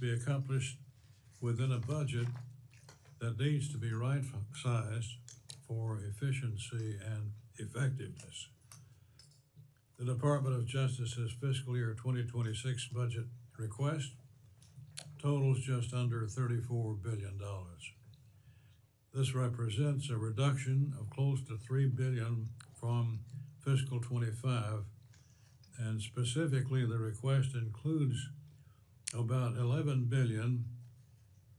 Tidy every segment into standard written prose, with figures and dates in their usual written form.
be accomplished within a budget that needs to be right-sized for efficiency and effectiveness. The Department of Justice's fiscal year 2026 budget request totals just under $34 billion. This represents a reduction of close to $3 billion from fiscal 25, and specifically the request includes about $11 billion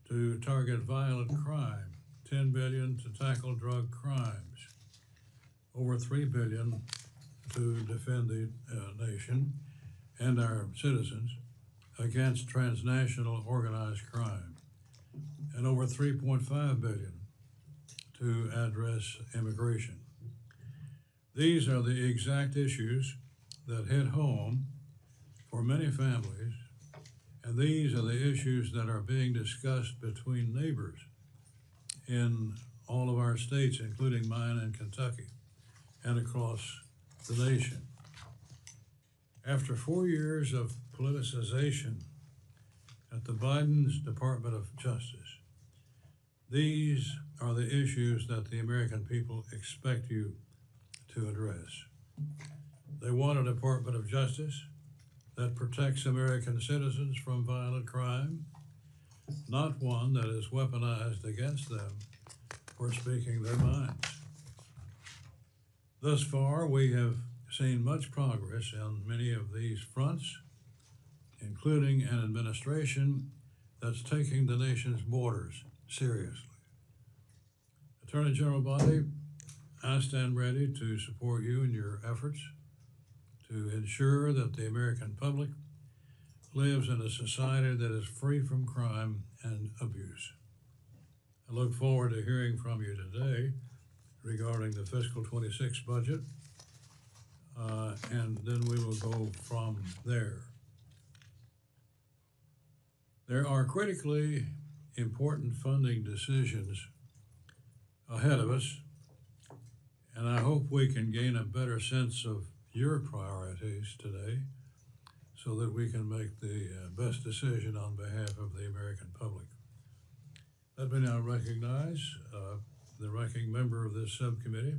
to target violent crime, $10 billion to tackle drug crimes, over $3 billion to defend the nation and our citizens against transnational organized crime, and over $3.5 billion to address immigration. These are the exact issues that hit home for many families, and these are the issues that are being discussed between neighbors in all of our states, including mine in Kentucky and across the nation. After 4 years of politicization at the Biden's Department of Justice, these are the issues that the American people expect you to address. They want a Department of Justice that protects American citizens from violent crime, not one that is weaponized against them for speaking their minds. Thus far, we have seen much progress on many of these fronts, including an administration that's taking the nation's borders seriously. Attorney General Bondi, I stand ready to support you in your efforts to ensure that the American public lives in a society that is free from crime and abuse. I look forward to hearing from you today regarding the fiscal 26 budget, and then we will go from there. There are critically important funding decisions ahead of us, and I hope we can gain a better sense of your priorities today so that we can make the best decision on behalf of the American public. Let me now recognize the ranking member of this subcommittee,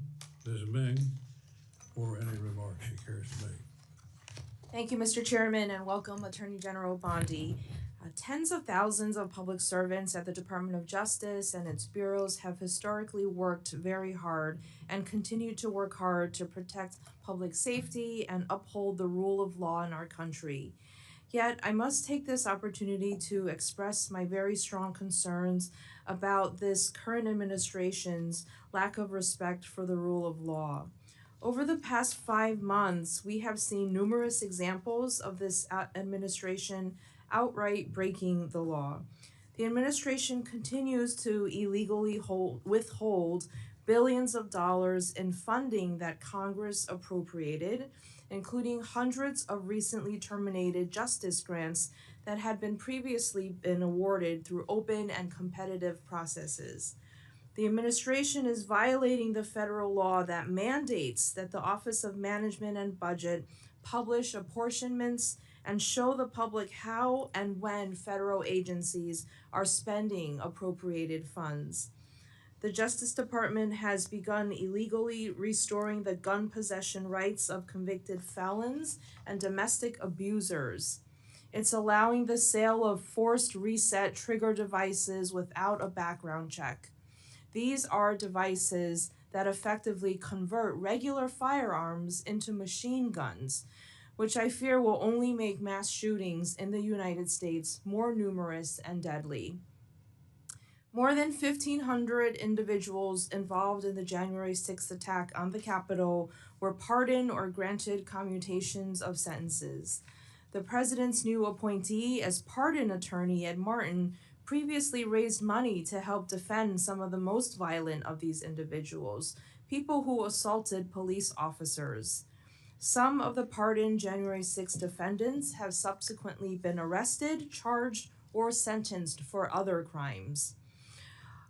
Ms. Meng, for any remarks she cares to make. Thank you, Mr. Chairman, and welcome Attorney General Bondi. Tens of thousands of public servants at the Department of Justice and its bureaus have historically worked very hard and continue to work hard to protect public safety and uphold the rule of law in our country. Yet, I must take this opportunity to express my very strong concerns about this current administration's lack of respect for the rule of law. Over the past 5 months, we have seen numerous examples of this administration outright breaking the law. The administration continues to illegally withhold billions of dollars in funding that Congress appropriated, including hundreds of recently terminated justice grants that had previously been awarded through open and competitive processes. The administration is violating the federal law that mandates that the Office of Management and Budget publish apportionments and show the public how and when federal agencies are spending appropriated funds. The Justice Department has begun illegally restoring the gun possession rights of convicted felons and domestic abusers. It's allowing the sale of forced reset trigger devices without a background check. These are devices that effectively convert regular firearms into machine guns, which I fear will only make mass shootings in the United States more numerous and deadly. More than 1,500 individuals involved in the January 6th attack on the Capitol were pardoned or granted commutations of sentences. The president's new appointee as pardon attorney, Ed Martin, previously raised money to help defend some of the most violent of these individuals, people who assaulted police officers. Some of the pardoned January 6 defendants have subsequently been arrested, charged, or sentenced for other crimes.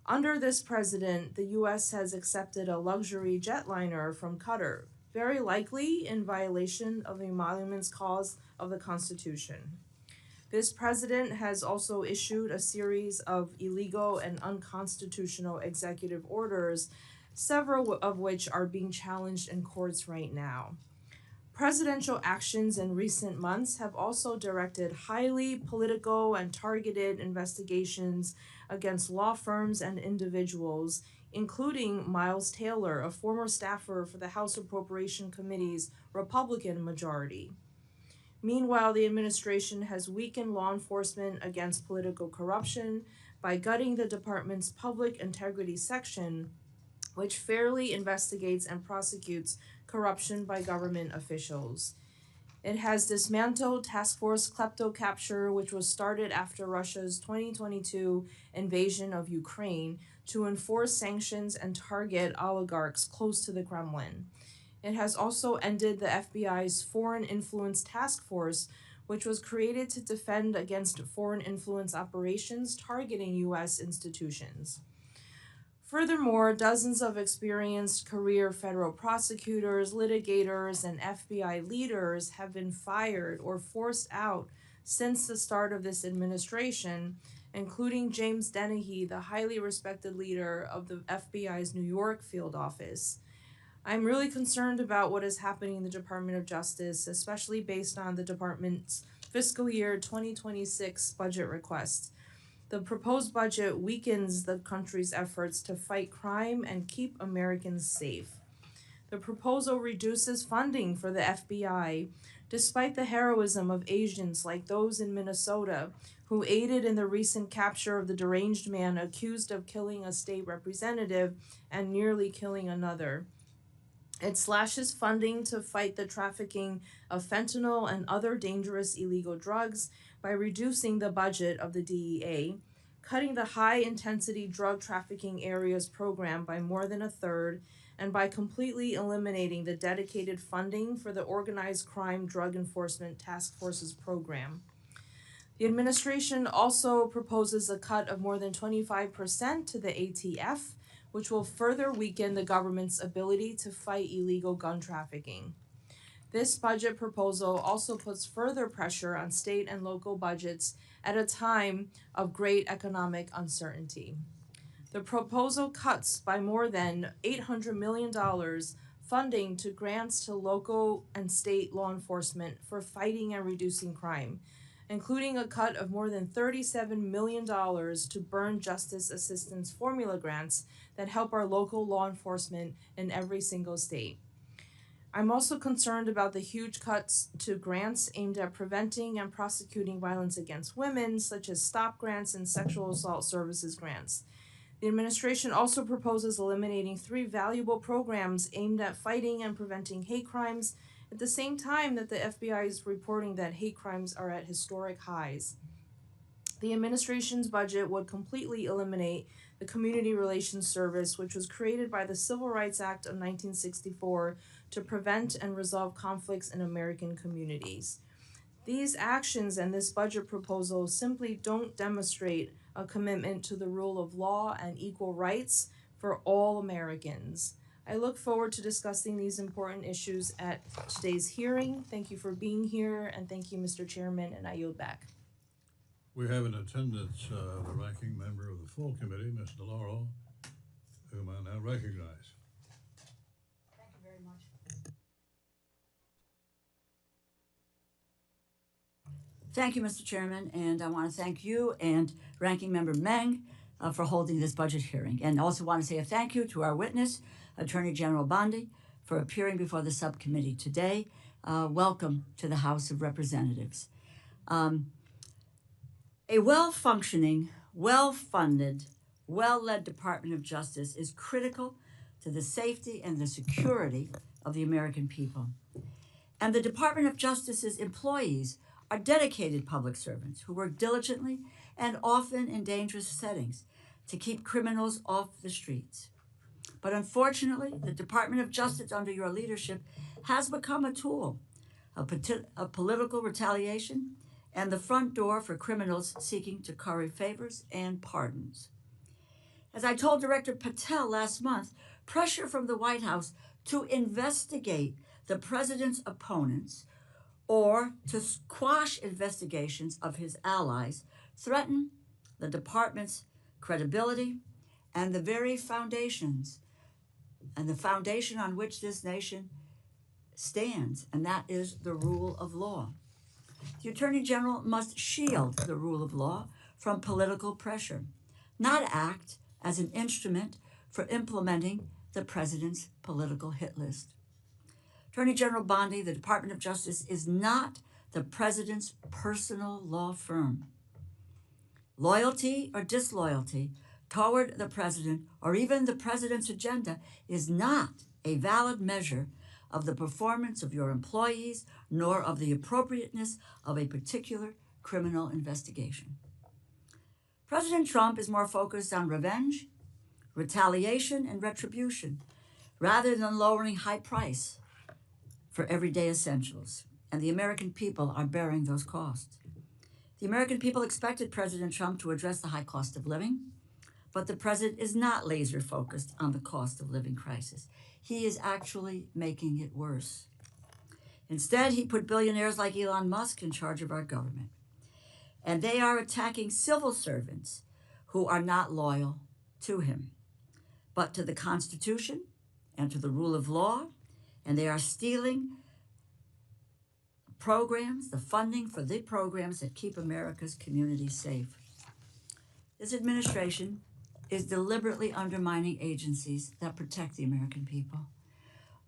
Under this president, the U.S. has accepted a luxury jetliner from Qatar, very likely in violation of the Emoluments Clause of the Constitution. This president has also issued a series of illegal and unconstitutional executive orders, several of which are being challenged in courts right now. Presidential actions in recent months have also directed highly political and targeted investigations against law firms and individuals, including Miles Taylor, a former staffer for the House Appropriations Committee's Republican majority. Meanwhile, the administration has weakened law enforcement against political corruption by gutting the department's public integrity section, which fairly investigates and prosecutes corruption by government officials. It has dismantled Task Force Klepto-Capture, which was started after Russia's 2022 invasion of Ukraine, to enforce sanctions and target oligarchs close to the Kremlin. It has also ended the FBI's Foreign Influence Task Force, which was created to defend against foreign influence operations targeting U.S. institutions. Furthermore, dozens of experienced career federal prosecutors, litigators, and FBI leaders have been fired or forced out since the start of this administration, including James Dennehy, the highly respected leader of the FBI's New York field office. I'm really concerned about what is happening in the Department of Justice, especially based on the department's fiscal year 2026 budget request. The proposed budget weakens the country's efforts to fight crime and keep Americans safe. The proposal reduces funding for the FBI, despite the heroism of agents like those in Minnesota who aided in the recent capture of the deranged man accused of killing a state representative and nearly killing another. It slashes funding to fight the trafficking of fentanyl and other dangerous illegal drugs by reducing the budget of the DEA, cutting the high-intensity drug trafficking areas program by more than a third, and by completely eliminating the dedicated funding for the Organized Crime Drug Enforcement Task Force's program. The administration also proposes a cut of more than 25% to the ATF, which will further weaken the government's ability to fight illegal gun trafficking. This budget proposal also puts further pressure on state and local budgets at a time of great economic uncertainty. The proposal cuts by more than $800 million funding to grants to local and state law enforcement for fighting and reducing crime, including a cut of more than $37 million to burn justice assistance formula grants that help our local law enforcement in every single state. I'm also concerned about the huge cuts to grants aimed at preventing and prosecuting violence against women, such as STOP grants and sexual assault services grants. The administration also proposes eliminating 3 valuable programs aimed at fighting and preventing hate crimes at the same time that the FBI is reporting that hate crimes are at historic highs. The administration's budget would completely eliminate the Community Relations Service, which was created by the Civil Rights Act of 1964 to prevent and resolve conflicts in American communities. These actions and this budget proposal simply don't demonstrate a commitment to the rule of law and equal rights for all Americans. I look forward to discussing these important issues at today's hearing. Thank you for being here, and thank you, Mr. Chairman, and I yield back. We have in attendance the ranking member of the full committee, Ms. DeLauro, whom I now recognize. Thank you very much. Thank you, Mr. Chairman, and I want to thank you and Ranking Member Meng for holding this budget hearing. And also want to say a thank you to our witness, Attorney General Bondi, for appearing before the subcommittee today. Welcome to the House of Representatives. A well-functioning, well-funded, well-led Department of Justice is critical to the safety and the security of the American people. And the Department of Justice's employees are dedicated public servants who work diligently and often in dangerous settings to keep criminals off the streets. But unfortunately, the Department of Justice under your leadership has become a tool of political retaliation and the front door for criminals seeking to curry favors and pardons. As I told Director Patel last month, pressure from the White House to investigate the president's opponents or to quash investigations of his allies threaten the department's credibility and the very foundations and the foundation on which this nation stands, and that is the rule of law. The Attorney General must shield the rule of law from political pressure, not act as an instrument for implementing the president's political hit list. Attorney General Bondi, the Department of Justice, is not the president's personal law firm. Loyalty or disloyalty toward the president or even the president's agenda is not a valid measure of the performance of your employees nor of the appropriateness of a particular criminal investigation. President Trump is more focused on revenge, retaliation, and retribution rather than lowering high price for everyday essentials, and the American people are bearing those costs. The American people expected President Trump to address the high cost of living, but the president is not laser focused on the cost of living crisis. He is actually making it worse. Instead, he put billionaires like Elon Musk in charge of our government, and they are attacking civil servants who are not loyal to him, but to the Constitution and to the rule of law, and they are stealing programs, the funding for the programs that keep America's communities safe. This administration is deliberately undermining agencies that protect the American people.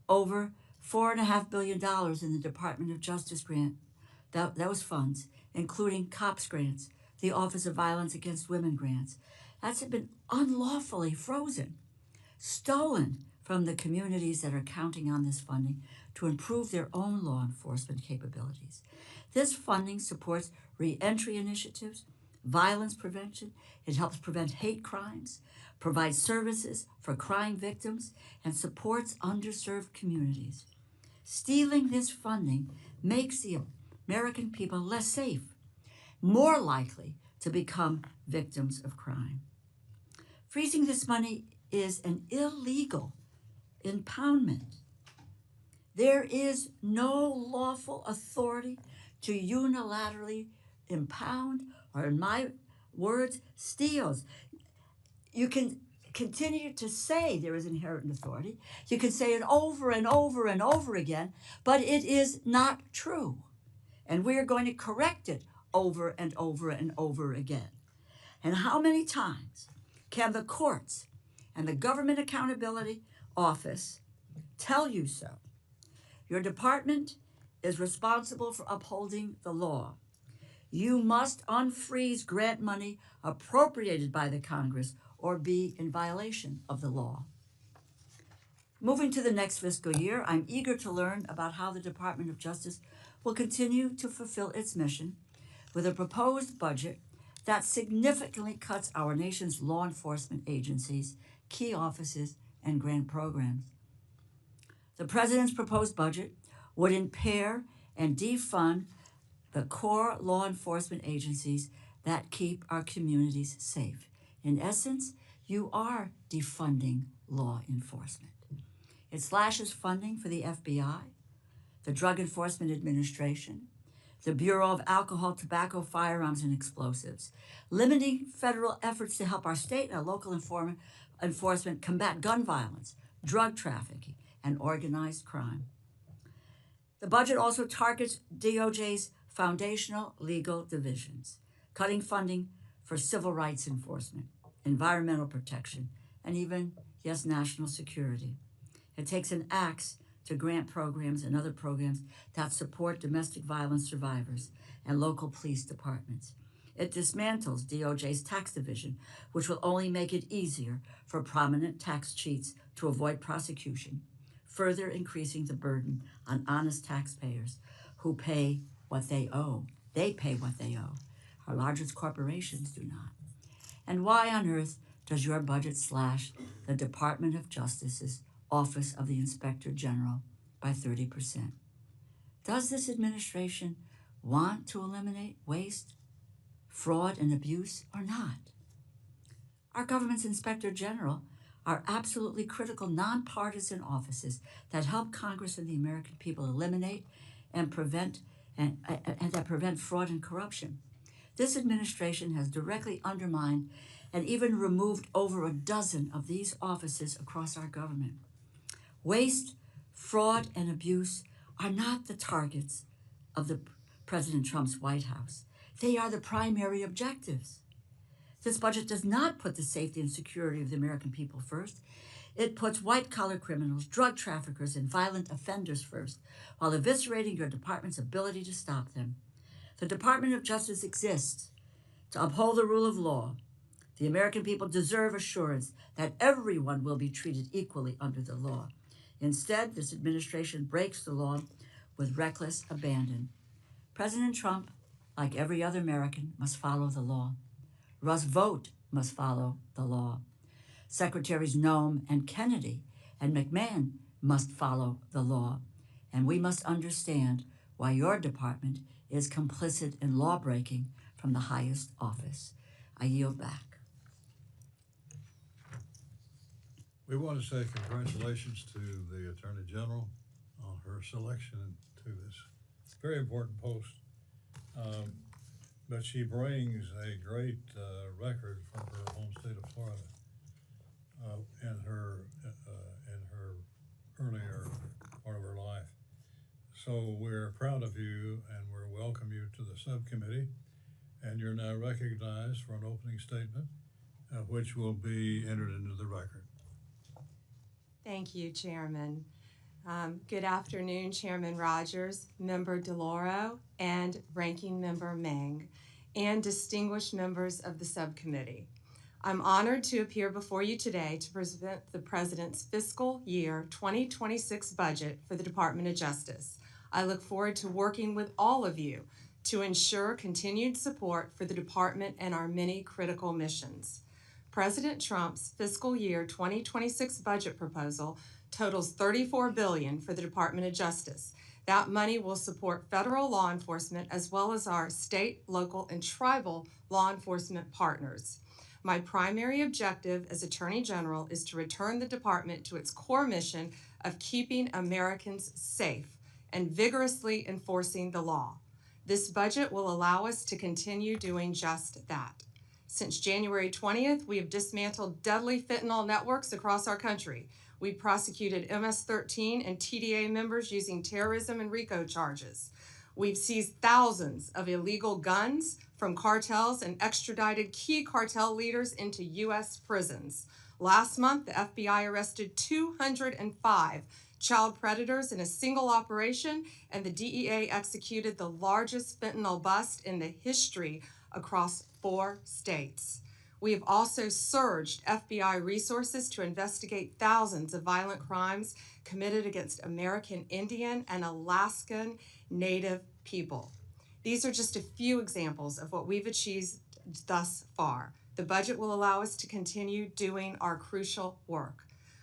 Over $4.5 billion in the Department of Justice grant, those funds, including COPS grants, the Office of Violence Against Women grants, that's been unlawfully frozen, stolen from the communities that are counting on this funding to improve their own law enforcement capabilities. This funding supports re-entry initiatives, violence prevention. It helps prevent hate crimes, provides services for crime victims, and supports underserved communities. Stealing this funding makes the American people less safe, more likely to become victims of crime. Freezing this money is an illegal impoundment. There is no lawful authority to unilaterally impound, or in my words, steals. You can continue to say there is inherent authority. You can say it over and over and over again, but it is not true. And we are going to correct it over and over and over again. And how many times can the courts and the Government Accountability Office tell you so? Your department is responsible for upholding the law. You must unfreeze grant money appropriated by the Congress or be in violation of the law. Moving to the next fiscal year, I'm eager to learn about how the Department of Justice will continue to fulfill its mission with a proposed budget that significantly cuts our nation's law enforcement agencies, key offices, and grant programs. The president's proposed budget would impair and defund the core law enforcement agencies that keep our communities safe. In essence, you are defunding law enforcement. It slashes funding for the FBI, the Drug Enforcement Administration, the Bureau of Alcohol, Tobacco, Firearms, and Explosives, limiting federal efforts to help our state and local enforcement combat gun violence, drug trafficking, and organized crime. The budget also targets DOJ's foundational legal divisions, cutting funding for civil rights enforcement, environmental protection, and even, yes, national security. It takes an axe to grant programs and other programs that support domestic violence survivors and local police departments. It dismantles DOJ's tax division, which will only make it easier for prominent tax cheats to avoid prosecution, further increasing the burden on honest taxpayers who pay what they owe. They pay what they owe. Our largest corporations do not. And why on earth does your budget slash the Department of Justice's Office of the Inspector General by 30%? Does this administration want to eliminate waste, fraud, and abuse or not? Our government's Inspector General are absolutely critical nonpartisan offices that help Congress and the American people eliminate and prevent and that prevent fraud and corruption. This administration has directly undermined and even removed over a dozen of these offices across our government. Waste, fraud, and abuse are not the targets of President Trump's White House. They are the primary objectives. This budget does not put the safety and security of the American people first. It puts white-collar criminals, drug traffickers, and violent offenders first, while eviscerating your department's ability to stop them. The Department of Justice exists to uphold the rule of law. The American people deserve assurance that everyone will be treated equally under the law. Instead, this administration breaks the law with reckless abandon. President Trump, like every other American, must follow the law. Russ Vought must follow the law. Secretaries Nome and Kennedy and McMahon must follow the law. And we must understand why your department is complicit in law-breaking from the highest office. I yield back. We want to say congratulations to the Attorney General on her selection to this very important post. But she brings a great record from her home state of Florida in her earlier part of her life. So we're proud of you and we welcome you to the subcommittee. And you're now recognized for an opening statement, which will be entered into the record. Thank you, Chairman. Good afternoon, Chairman Rogers, Member DeLauro, and Ranking Member Meng, and distinguished members of the subcommittee. I'm honored to appear before you today to present the President's fiscal year 2026 budget for the Department of Justice. I look forward to working with all of you to ensure continued support for the department and our many critical missions. President Trump's fiscal year 2026 budget proposal totals $34 billion for the Department of Justice. That money will support federal law enforcement as well as our state, local, and tribal law enforcement partners. My primary objective as Attorney General is to return the department to its core mission of keeping Americans safe and vigorously enforcing the law. This budget will allow us to continue doing just that. Since January 20th, we have dismantled deadly fentanyl networks across our country. We prosecuted MS-13 and TDA members using terrorism and RICO charges. We've seized thousands of illegal guns from cartels and extradited key cartel leaders into U.S. prisons. Last month, the FBI arrested 205 child predators in a single operation, and the DEA executed the largest fentanyl bust in the history across 4 states. We have also surged FBI resources to investigate thousands of violent crimes committed against American Indian and Alaskan Native people. These are just a few examples of what we've achieved thus far. The budget will allow us to continue doing our crucial work.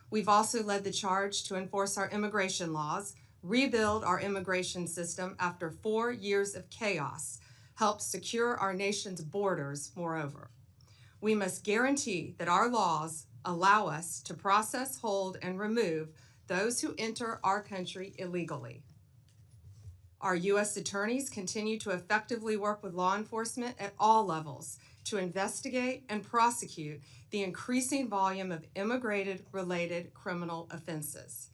We've also led the charge to enforce our immigration laws, rebuild our immigration system after 4 years of chaos, help secure our nation's borders, moreover. We must guarantee that our laws allow us to process, hold, and remove those who enter our country illegally. Our U.S. attorneys continue to effectively work with law enforcement at all levels to investigate and prosecute the increasing volume of immigrated-related criminal offenses.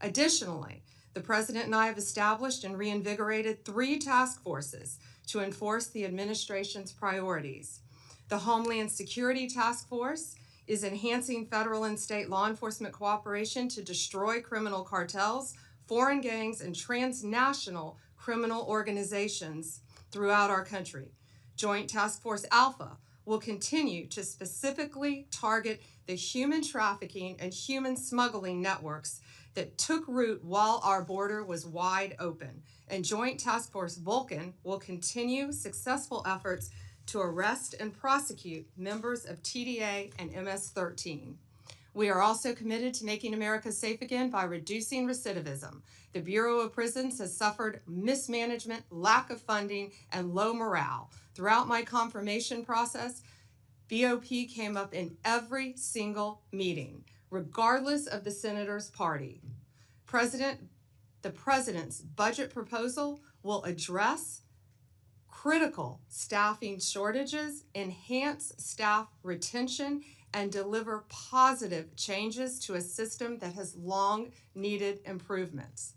Additionally, the President and I have established and reinvigorated 3 task forces to enforce the administration's priorities. The Homeland Security Task Force is enhancing federal and state law enforcement cooperation to destroy criminal cartels, foreign gangs, and transnational criminal organizations throughout our country. Joint Task Force Alpha will continue to specifically target the human trafficking and human smuggling networks that took root while our border was wide open. And Joint Task Force Vulcan will continue successful efforts to arrest and prosecute members of TDA and MS-13. We are also committed to making America safe again by reducing recidivism. The Bureau of Prisons has suffered mismanagement, lack of funding, and low morale. Throughout my confirmation process, BOP came up in every single meeting, regardless of the senator's party. The President's budget proposal will address critical staffing shortages, enhance staff retention, and deliver positive changes to a system that has long needed improvements.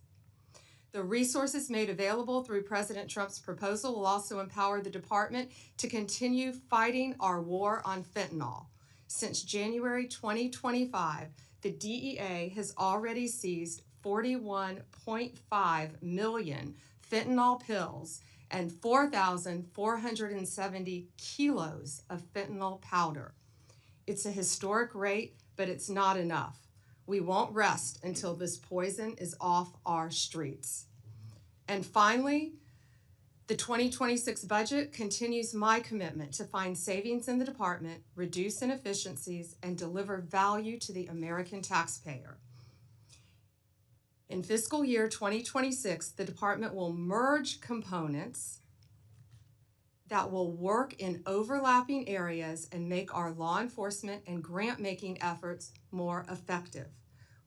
The resources made available through President Trump's proposal will also empower the department to continue fighting our war on fentanyl. Since January 2025, the DEA has already seized 41.5 million fentanyl pills and 4,470 kilos of fentanyl powder. It's a historic rate, but it's not enough. We won't rest until this poison is off our streets. And finally, the 2026 budget continues my commitment to find savings in the department, reduce inefficiencies, and deliver value to the American taxpayer. In fiscal year 2026, the department will merge components that will work in overlapping areas and make our law enforcement and grant-making efforts more effective.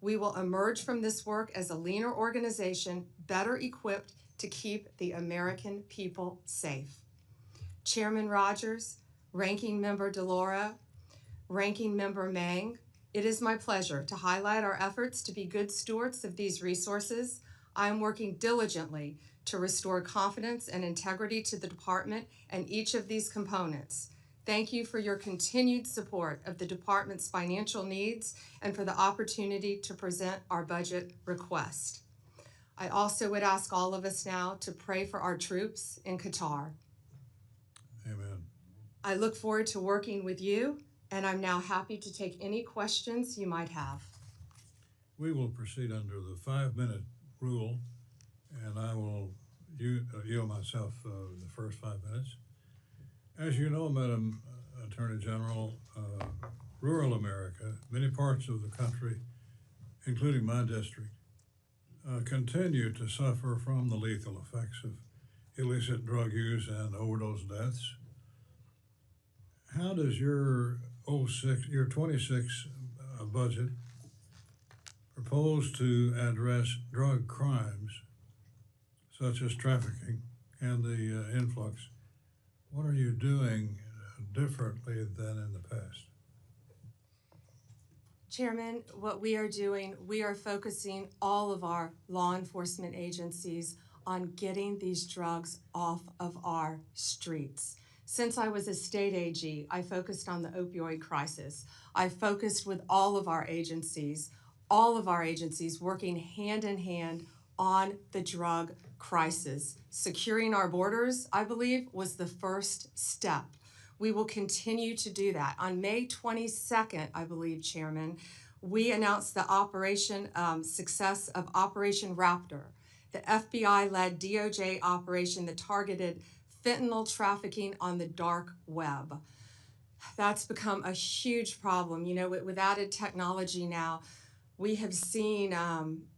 We will emerge from this work as a leaner organization, better equipped to keep the American people safe. Chairman Rogers, Ranking Member DeLauro, Ranking Member Meng, it is my pleasure to highlight our efforts to be good stewards of these resources. I am working diligently to restore confidence and integrity to the department and each of these components. Thank you for your continued support of the department's financial needs and for the opportunity to present our budget request. I also would ask all of us now to pray for our troops in Qatar. Amen. I look forward to working with you, and I'm now happy to take any questions you might have. We will proceed under the 5-minute rule, and I will yield myself the first 5 minutes. As you know, Madam Attorney General, rural America, many parts of the country, including my district, continue to suffer from the lethal effects of illicit drug use and overdose deaths. How does your 26 budget propose to address drug crimes such as trafficking and the influx? What are you doing differently than in the past? Chairman, what we are doing, we are focusing all of our law enforcement agencies on getting these drugs off of our streets. Since I was a state AG, I focused on the opioid crisis. I focused with all of our agencies working hand in hand on the drug crisis. Securing our borders, I believe, was the first step. We will continue to do that. On May 22nd, I believe, Chairman, we announced the success of Operation Raptor, the FBI-led DOJ operation that targeted fentanyl trafficking on the dark web. That's become a huge problem. You know, with added technology now, we have seen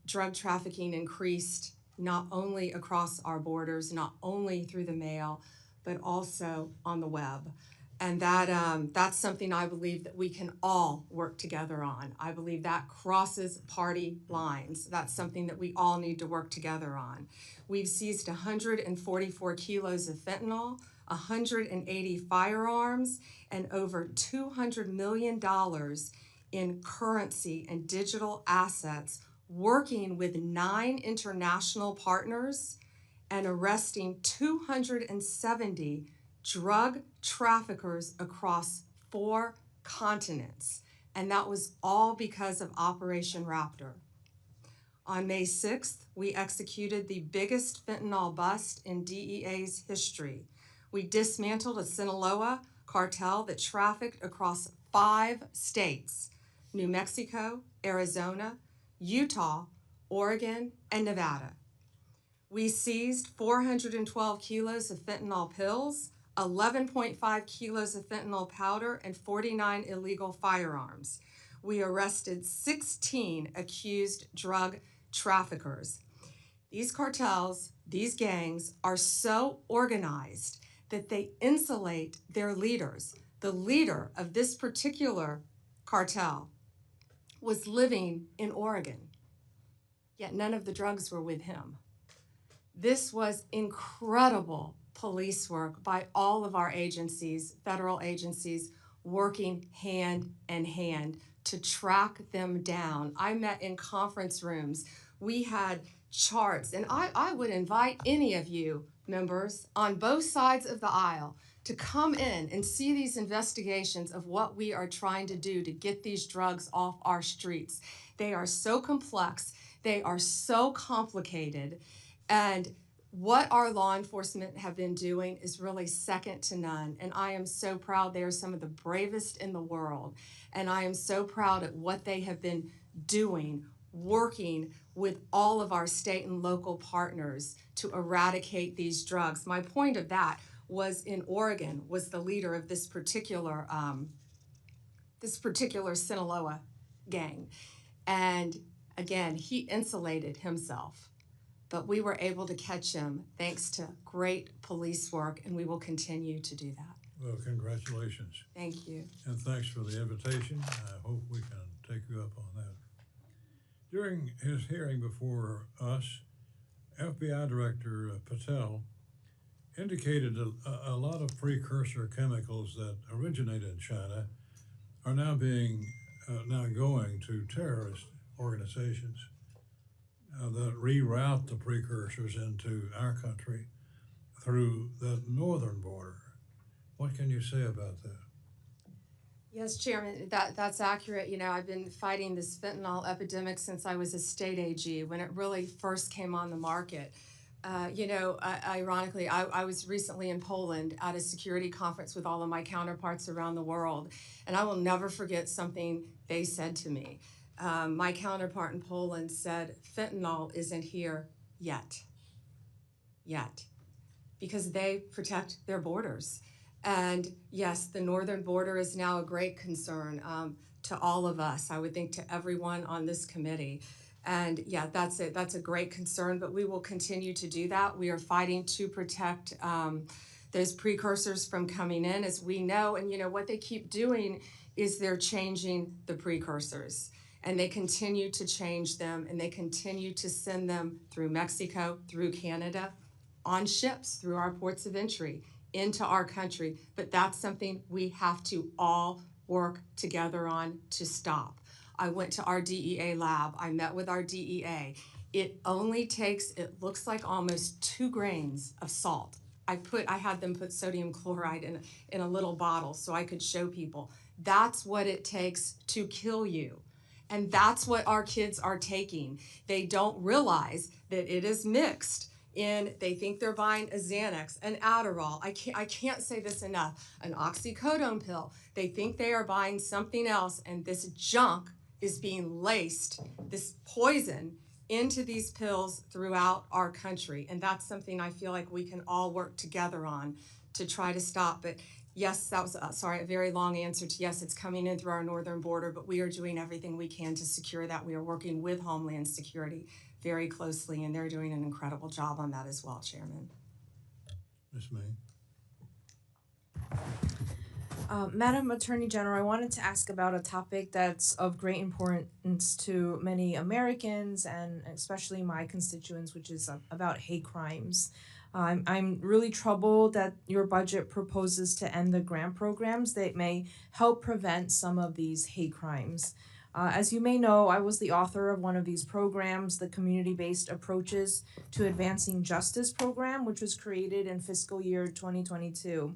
drug trafficking increased not only across our borders, not only through the mail, but also on the web. And that's something I believe that we can all work together on. I believe that crosses party lines. That's something that we all need to work together on. We've seized 144 kilos of fentanyl, 180 firearms, and over $200 million in currency and digital assets, working with 9 international partners and arresting 270 drug traffickers across 4 continents. And that was all because of Operation Raptor. On May 6th, we executed the biggest fentanyl bust in DEA's history. We dismantled a Sinaloa cartel that trafficked across 5 states: New Mexico, Arizona, Utah, Oregon, and Nevada. We seized 412 kilos of fentanyl pills, 11.5 kilos of fentanyl powder, and 49 illegal firearms. We arrested 16 accused drug traffickers. These cartels, these gangs, are so organized that they insulate their leaders. The leader of this particular cartel was living in Oregon, yet none of the drugs were with him. This was incredible police work by all of our agencies, federal agencies, working hand in hand to track them down. I met in conference rooms. We had charts, and I would invite any of you members on both sides of the aisle to come in and see these investigations of what we are trying to do to get these drugs off our streets. They are so complex, they are so complicated, and what our law enforcement have been doing is really second to none. And I am so proud. They are some of the bravest in the world. And I am so proud at what they have been doing, working with all of our state and local partners to eradicate these drugs. My point of that was in Oregon, was the leader of this particular Sinaloa gang. And again, he insulated himself. But we were able to catch him thanks to great police work, and we will continue to do that. Well, congratulations. Thank you. And thanks for the invitation. I hope we can take you up on that. During his hearing before us, FBI Director Patel indicated a lot of precursor chemicals that originated in China are now going to terrorist organizations that reroute the precursors into our country through the northern border. What can you say about that? Yes, Chairman, that's accurate. You know, I've been fighting this fentanyl epidemic since I was a state AG when it really first came on the market. Ironically, I was recently in Poland at a security conference with all of my counterparts around the world, and I will never forget something they said to me. My counterpart in Poland said, fentanyl isn't here yet, because they protect their borders. And yes, the northern border is now a great concern to all of us, I would think to everyone on this committee. And yeah, that's a great concern, but we will continue to do that. We are fighting to protect those precursors from coming in, as we know. And you know, what they keep doing is they're changing the precursors. And they continue to change them, and they continue to send them through Mexico, through Canada, on ships, through our ports of entry, into our country. But that's something we have to all work together on to stop. I went to our DEA lab. I met with our DEA. It only takes, it looks like almost 2 grains of salt. I had them put sodium chloride in a little bottle so I could show people. That's what it takes to kill you. And that's what our kids are taking. They don't realize that it is mixed in, they think they're buying a Xanax, an Adderall, I can't say this enough, an oxycodone pill. They think they are buying something else, and this junk is being laced, this poison, into these pills throughout our country. And that's something I feel like we can all work together on to try to stop. But yes, that was, a very long answer to yes, it's coming in through our northern border, but we are doing everything we can to secure that. We are working with Homeland Security very closely, and they're doing an incredible job on that as well, Chairman. Ms. Meng. Madam Attorney General, I wanted to ask about a topic that's of great importance to many Americans and especially my constituents, which is about hate crimes. I'm really troubled that your budget proposes to end the grant programs that may help prevent some of these hate crimes. As you may know, I was the author of one of these programs, the Community-Based Approaches to Advancing Justice program, which was created in fiscal year 2022.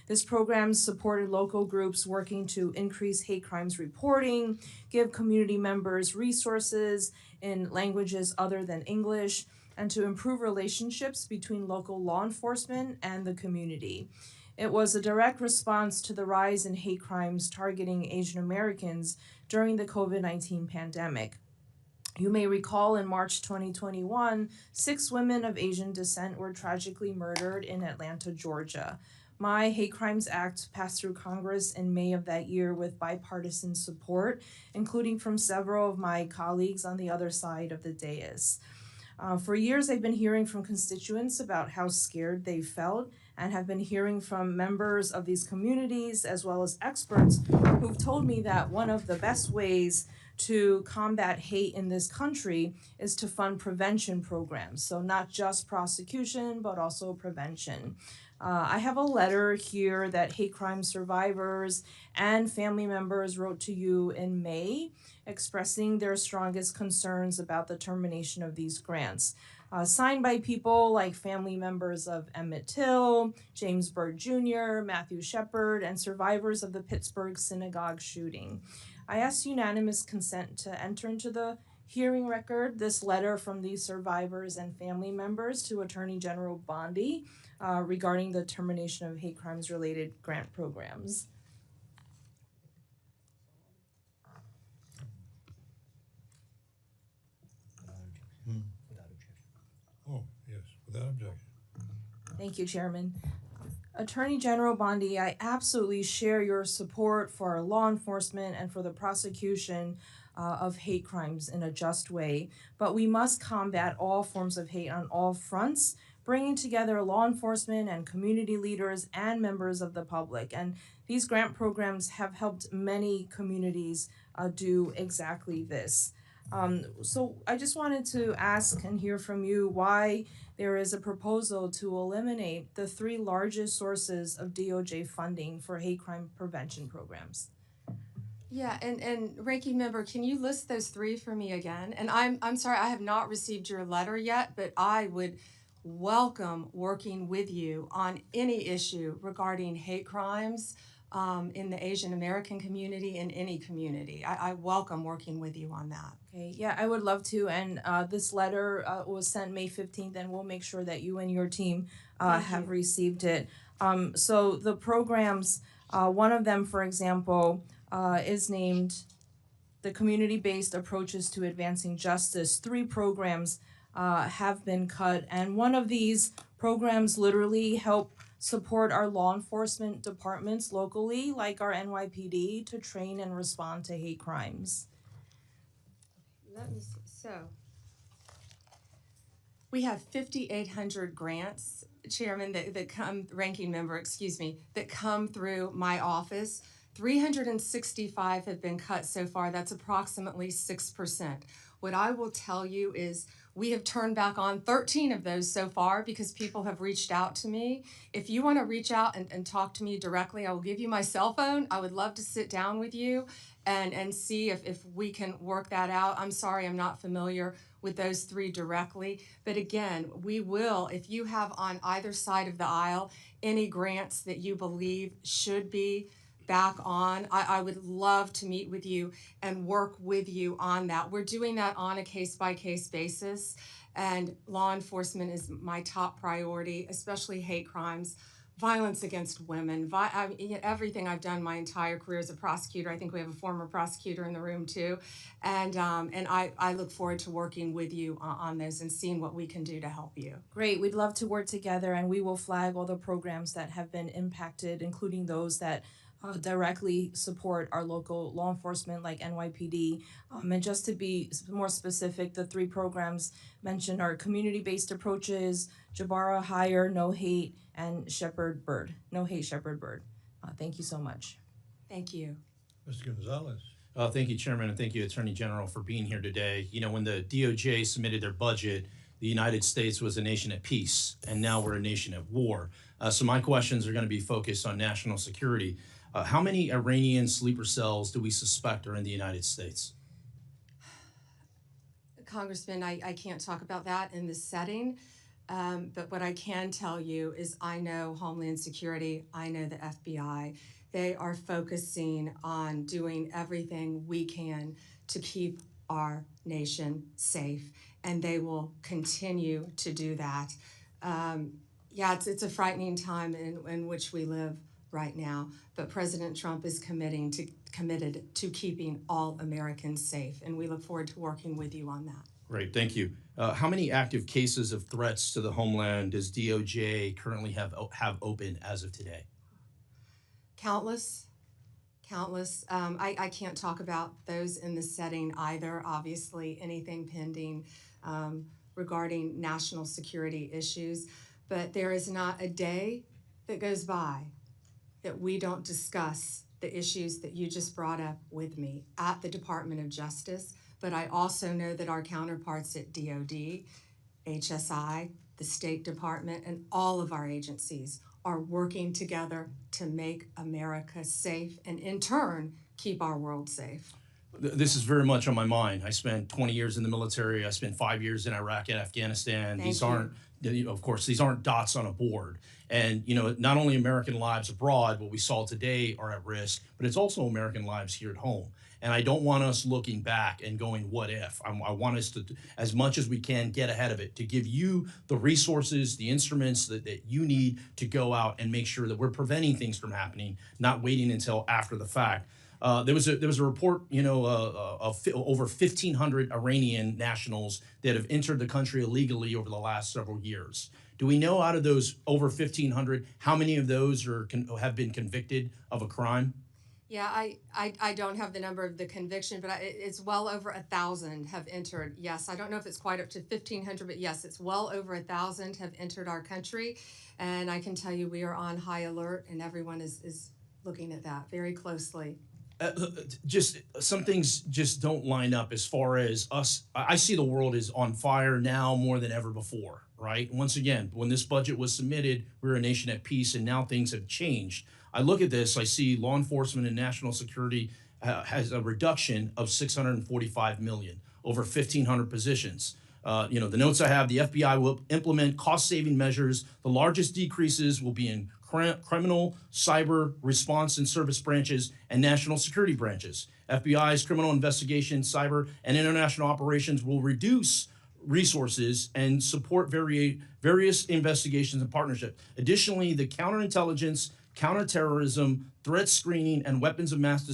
This program supported local groups working to increase hate crimes reporting, give community members resources in languages other than English, and to improve relationships between local law enforcement and the community. It was a direct response to the rise in hate crimes targeting Asian Americans during the COVID-19 pandemic. You may recall in March 2021, 6 women of Asian descent were tragically murdered in Atlanta, Georgia. My Hate Crimes Act passed through Congress in May of that year with bipartisan support, including from several of my colleagues on the other side of the dais. For years, I've been hearing from constituents about how scared they felt and have been hearing from members of these communities as well as experts who've told me that one of the best ways to combat hate in this country is to fund prevention programs. So not just prosecution, but also prevention. I have a letter here that hate crime survivors and family members wrote to you in May, expressing their strongest concerns about the termination of these grants. Signed by people like family members of Emmett Till, James Byrd Jr., Matthew Shepard, and survivors of the Pittsburgh synagogue shooting. I ask unanimous consent to enter into the hearing record this letter from these survivors and family members to Attorney General Bondi regarding the termination of hate crimes related grant programs. Oh, yes, without objection. Thank you, Chairman. Attorney General Bondi, I absolutely share your support for our law enforcement and for the prosecution of hate crimes in a just way, but we must combat all forms of hate on all fronts, bringing together law enforcement and community leaders and members of the public. And these grant programs have helped many communities do exactly this. So I just wanted to ask and hear from you why there is a proposal to eliminate the three largest sources of DOJ funding for hate crime prevention programs. Yeah, and Ranking Member, can you list those three for me again? And I'm sorry, I have not received your letter yet, but I would welcome working with you on any issue regarding hate crimes in the Asian American community, in any community. I welcome working with you on that. Okay, yeah, I would love to. And this letter was sent May 15th, and we'll make sure that you and your team have received it. So the programs, one of them, for example, is named the Community-Based Approaches to Advancing Justice. 3 programs have been cut, and one of these programs literally help support our law enforcement departments locally, like our NYPD, to train and respond to hate crimes. Let me see. So we have 5,800 grants, Chairman, that come, Ranking Member, excuse me, that come through my office. 365 have been cut so far. That's approximately 6%. What I will tell you is we have turned back on 13 of those so far because people have reached out to me. If you want to reach out and talk to me directly, I will give you my cell phone. I would love to sit down with you and see if we can work that out. I'm sorry, I'm not familiar with those 3 directly. But again, we will, if you have on either side of the aisle any grants that you believe should be back on, I would love to meet with you and work with you on that. We're doing that on a case-by-case basis, and law enforcement is my top priority, especially hate crimes, violence against women, everything I've done my entire career as a prosecutor. I think we have a former prosecutor in the room too, and I look forward to working with you on those and seeing what we can do to help you. Great, we'd love to work together, and we will flag all the programs that have been impacted, including those that directly support our local law enforcement like NYPD. And just to be more specific, the 3 programs mentioned are Community-Based Approaches, Jabara Hire, No Hate, and Shepard Byrd. No Hate, Shepard Byrd. Thank you so much. Thank you. Mr. Gonzalez. Thank you, Chairman, and thank you, Attorney General, for being here today. You know, when the DOJ submitted their budget, the United States was a nation at peace, and now we're a nation at war. So my questions are going to be focused on national security. How many Iranian sleeper cells do we suspect are in the United States? Congressman, I can't talk about that in this setting, but what I can tell you is I know Homeland Security, I know the FBI. They are focusing on doing everything we can to keep our nation safe, and they will continue to do that. Yeah, it's a frightening time in which we live right now, but President Trump is committed to keeping all Americans safe, and we look forward to working with you on that. Great, thank you. How many active cases of threats to the homeland does DOJ currently have open as of today? Countless. I can't talk about those in this setting either. Obviously, anything pending regarding national security issues, but there is not a day that goes by that we don't discuss the issues that you just brought up with me at the Department of Justice, but I also know that our counterparts at DOD, HSI, the State Department, and all of our agencies are working together to make America safe and in turn, keep our world safe. This is very much on my mind. I spent 20 years in the military. I spent 5 years in Iraq and Afghanistan. Thank you. Of course, these aren't dots on a board. And, not only American lives abroad, what we saw today, are at risk, but it's also American lives here at home. And I don't want us looking back and going, what if? I want us to, as much as we can, get ahead of it, to give you the resources, the instruments that you need to go out and make sure that we're preventing things from happening, not waiting until after the fact. There was a report, of over 1,500 Iranian nationals that have entered the country illegally over the last several years. Do we know out of those over 1,500 how many of those have been convicted of a crime? Yeah, I don't have the number of the conviction, but it's well over 1,000 have entered. Yes, I don't know if it's quite up to 1,500, but yes, it's well over 1,000 have entered our country. And I can tell you we are on high alert, and everyone is looking at that very closely. Just some things just don't line up as far as us. I see the world is on fire now more than ever before, right? Once again, when this budget was submitted, we were a nation at peace, and now things have changed. I look at this, I see law enforcement and national security has a reduction of $645 million, over 1,500 positions. The notes I have, the FBI will implement cost-saving measures. The largest decreases will be in criminal, cyber, response and service branches, and national security branches. FBI's criminal investigation, cyber, and international operations will reduce resources and support various investigations and partnerships. Additionally, the counterintelligence, counterterrorism, threat screening, and weapons of mass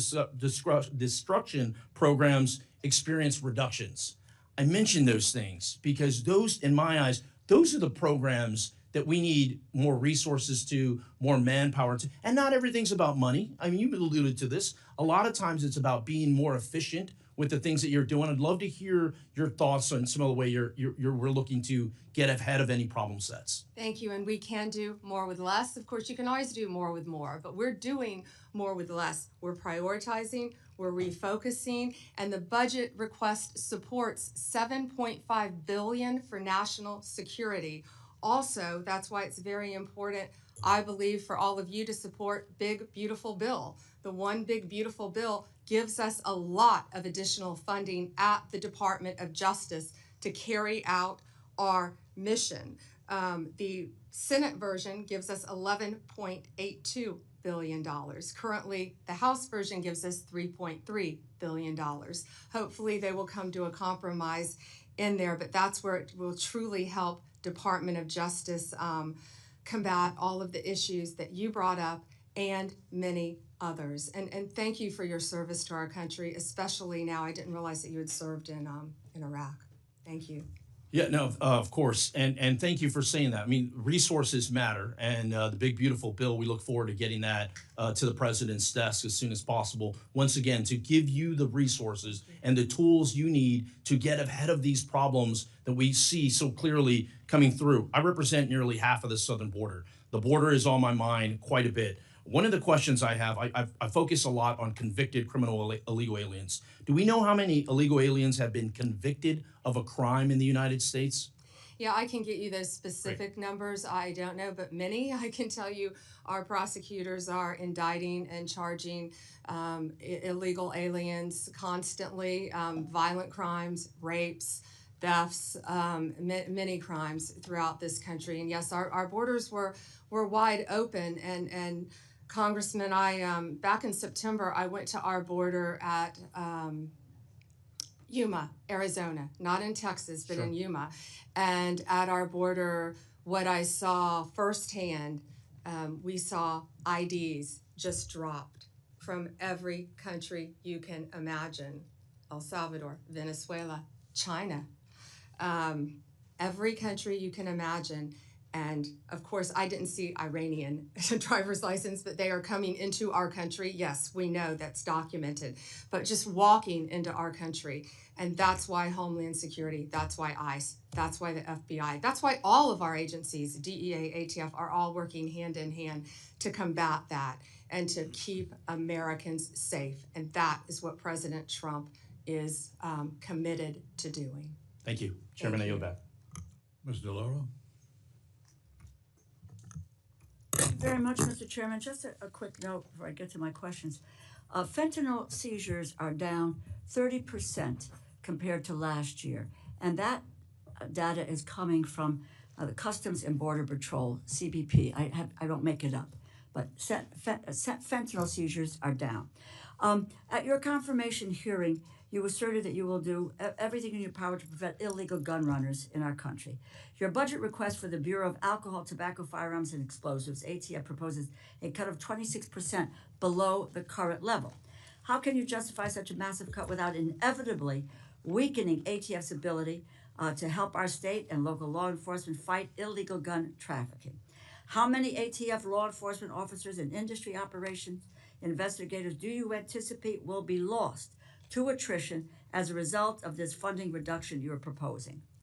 destruction programs experience reductions. I mention those things because those, in my eyes, those are the programs that we need more resources to, more manpower to. And not everything's about money. I mean, you alluded to this. A lot of times it's about being more efficient with the things that you're doing. I'd love to hear your thoughts on some of the way we're looking to get ahead of any problem sets. Thank you, and we can do more with less. Of course, you can always do more with more, but we're doing more with less. We're prioritizing, we're refocusing, and the budget request supports $7.5 billion for national security. Also, that's why it's very important, I believe, for all of you to support Big Beautiful Bill. The One Big Beautiful Bill gives us a lot of additional funding at the Department of Justice to carry out our mission. The Senate version gives us $11.82 billion. Currently, the House version gives us $3.3 billion. Hopefully, they will come to a compromise in there, but that's where it will truly help Department of Justice combat all of the issues that you brought up and many others. And thank you for your service to our country, especially now. I didn't realize that you had served in Iraq. Thank you. Yeah, no, of course. And thank you for saying that. I mean, resources matter. And the Big Beautiful Bill, we look forward to getting that to the president's desk as soon as possible. Once again, to give you the resources and the tools you need to get ahead of these problems that we see so clearly coming through. I represent nearly half of the southern border. The border is on my mind quite a bit. One of the questions I have, I focus a lot on convicted criminal illegal aliens. Do we know how many illegal aliens have been convicted of a crime in the United States? Yeah, I can get you those specific numbers. I don't know, but many. I can tell you our prosecutors are indicting and charging illegal aliens constantly, violent crimes, rapes, thefts, many crimes throughout this country. And yes, our borders were wide open. And Congressman, back in September, I went to our border at Yuma, Arizona, not in Texas, but Sure. in Yuma. And at our border, what I saw firsthand, we saw IDs just dropped from every country you can imagine. El Salvador, Venezuela, China, every country you can imagine. And of course, I didn't see Iranian driver's license, but they are coming into our country. Yes, we know that's documented, but just walking into our country. And that's why Homeland Security, that's why ICE, that's why the FBI, that's why all of our agencies, DEA, ATF, are all working hand in hand to combat that and to keep Americans safe. And that is what President Trump is committed to doing. Thank you. Chairman, I yield back. Ms. DeLauro? Thank you very much, Mr. Chairman. Just a quick note before I get to my questions. Fentanyl seizures are down 30% compared to last year, and that data is coming from the Customs and Border Patrol, CBP. I don't make it up, but fentanyl seizures are down. At your confirmation hearing, you asserted that you will do everything in your power to prevent illegal gun runners in our country. Your budget request for the Bureau of Alcohol, Tobacco, Firearms, and Explosives, ATF, proposes a cut of 26% below the current level. How can you justify such a massive cut without inevitably weakening ATF's ability to help our state and local law enforcement fight illegal gun trafficking? How many ATF law enforcement officers and industry operations investigators do you anticipate will be lost to attrition as a result of this funding reduction you're proposing?